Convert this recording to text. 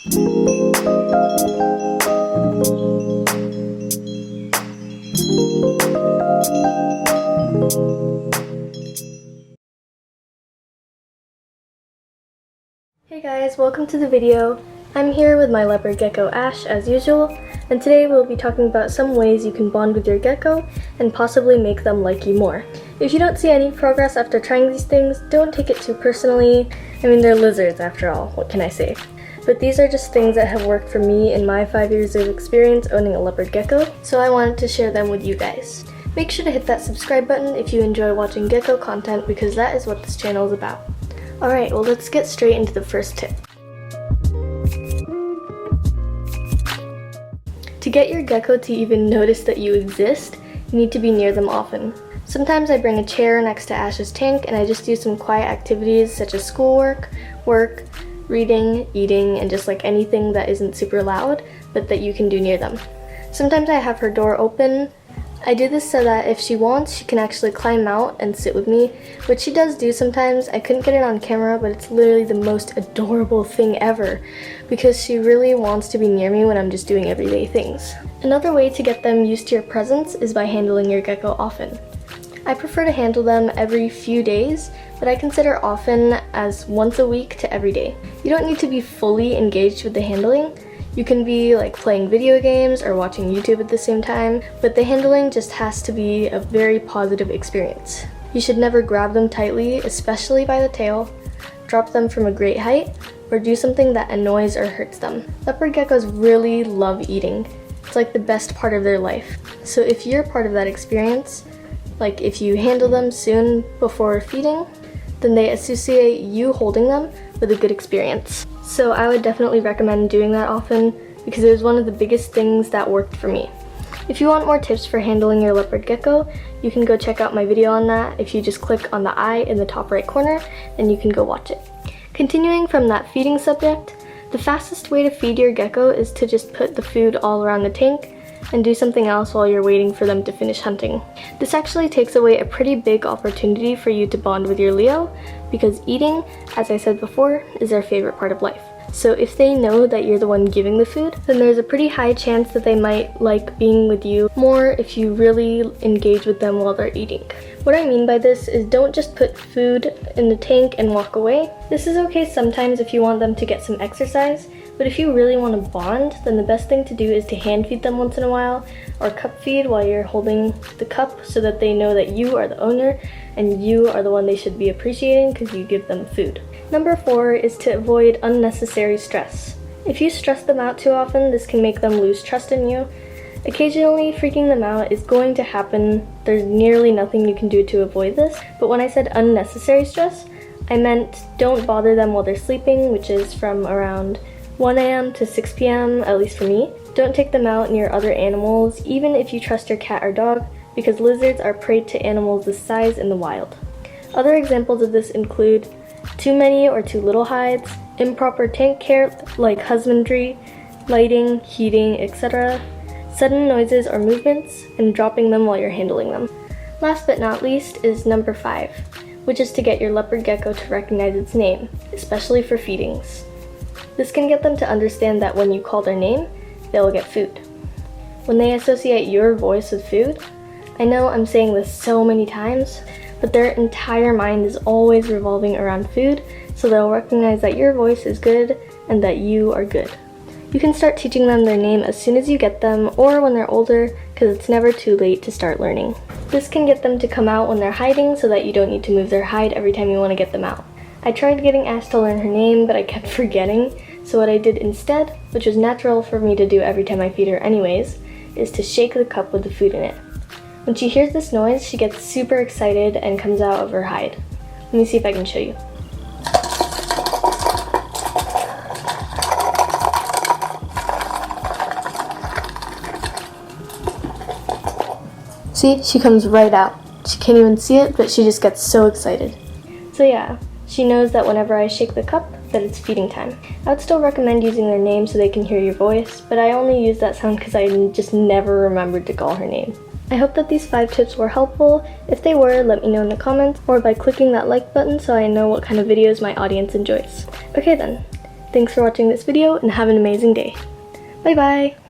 Hey guys, welcome to the video. I'm here with my leopard gecko Ash as usual, and today we'll be talking about some ways you can bond with your gecko and possibly make them like you more. If you don't see any progress after trying these things, don't take it too personally. I mean, they're lizards after all, what can I say? But these are just things that have worked for me in my 5 years of experience owning a leopard gecko, so I wanted to share them with you guys. Make sure to hit that subscribe button if you enjoy watching gecko content, because that is what this channel is about. Alright, well let's get straight into the first tip. To get your gecko to even notice that you exist, you need to be near them often. Sometimes I bring a chair next to Ash's tank and I just do some quiet activities such as schoolwork, work, reading, eating, and just like anything that isn't super loud, but that you can do near them. Sometimes I have her door open. I do this so that if she wants, she can actually climb out and sit with me, which she does do sometimes. I couldn't get it on camera, but it's literally the most adorable thing ever, because she really wants to be near me when I'm just doing everyday things. Another way to get them used to your presence is by handling your gecko often. I prefer to handle them every few days, but I consider often as once a week to every day. You don't need to be fully engaged with the handling. You can be like playing video games or watching YouTube at the same time, but the handling just has to be a very positive experience. You should never grab them tightly, especially by the tail, drop them from a great height, or do something that annoys or hurts them. Leopard geckos really love eating. It's like the best part of their life. So if you're part of that experience, like if you handle them soon before feeding, then they associate you holding them with a good experience. So I would definitely recommend doing that often, because it was one of the biggest things that worked for me. If you want more tips for handling your leopard gecko, you can go check out my video on that. If you just click on the eye in the top right corner, then you can go watch it. Continuing from that feeding subject, the fastest way to feed your gecko is to just put the food all around the tank and do something else while you're waiting for them to finish hunting. This actually takes away a pretty big opportunity for you to bond with your Leo, because eating, as I said before, is their favorite part of life. So if they know that you're the one giving the food, then there's a pretty high chance that they might like being with you more if you really engage with them while they're eating. What I mean by this is don't just put food in the tank and walk away. This is okay sometimes if you want them to get some exercise, but if you really want to bond, then the best thing to do is to hand feed them once in a while, or cup feed while you're holding the cup, so that they know that you are the owner and you are the one they should be appreciating because you give them food. Number 4 is to avoid unnecessary stress. If you stress them out too often, this can make them lose trust in you. Occasionally, freaking them out is going to happen. There's nearly nothing you can do to avoid this, but when I said unnecessary stress, I meant don't bother them while they're sleeping, which is from around 1 a.m. to 6 p.m., at least for me. Don't take them out near other animals, even if you trust your cat or dog, because lizards are prey to animals this size in the wild. Other examples of this include too many or too little hides, improper tank care like husbandry, lighting, heating, etc., sudden noises or movements, and dropping them while you're handling them. Last but not least is number 5, which is to get your leopard gecko to recognize its name, especially for feedings. This can get them to understand that when you call their name, they'll get food. When they associate your voice with food, I know I'm saying this so many times, but their entire mind is always revolving around food, so they'll recognize that your voice is good and that you are good. You can start teaching them their name as soon as you get them, or when they're older, because it's never too late to start learning. This can get them to come out when they're hiding so that you don't need to move their hide every time you want to get them out. I tried getting Ash to learn her name, but I kept forgetting, so what I did instead, which was natural for me to do every time I feed her anyways, is to shake the cup with the food in it. When she hears this noise, she gets super excited and comes out of her hide. Let me see if I can show you. See, she comes right out. She can't even see it, but she just gets so excited. So yeah, she knows that whenever I shake the cup, that it's feeding time. I would still recommend using their name so they can hear your voice, but I only use that sound because I just never remembered to call her name. I hope that these 5 tips were helpful. If they were, let me know in the comments or by clicking that like button so I know what kind of videos my audience enjoys. Okay then, Thanks for watching this video and have an amazing day. Bye bye!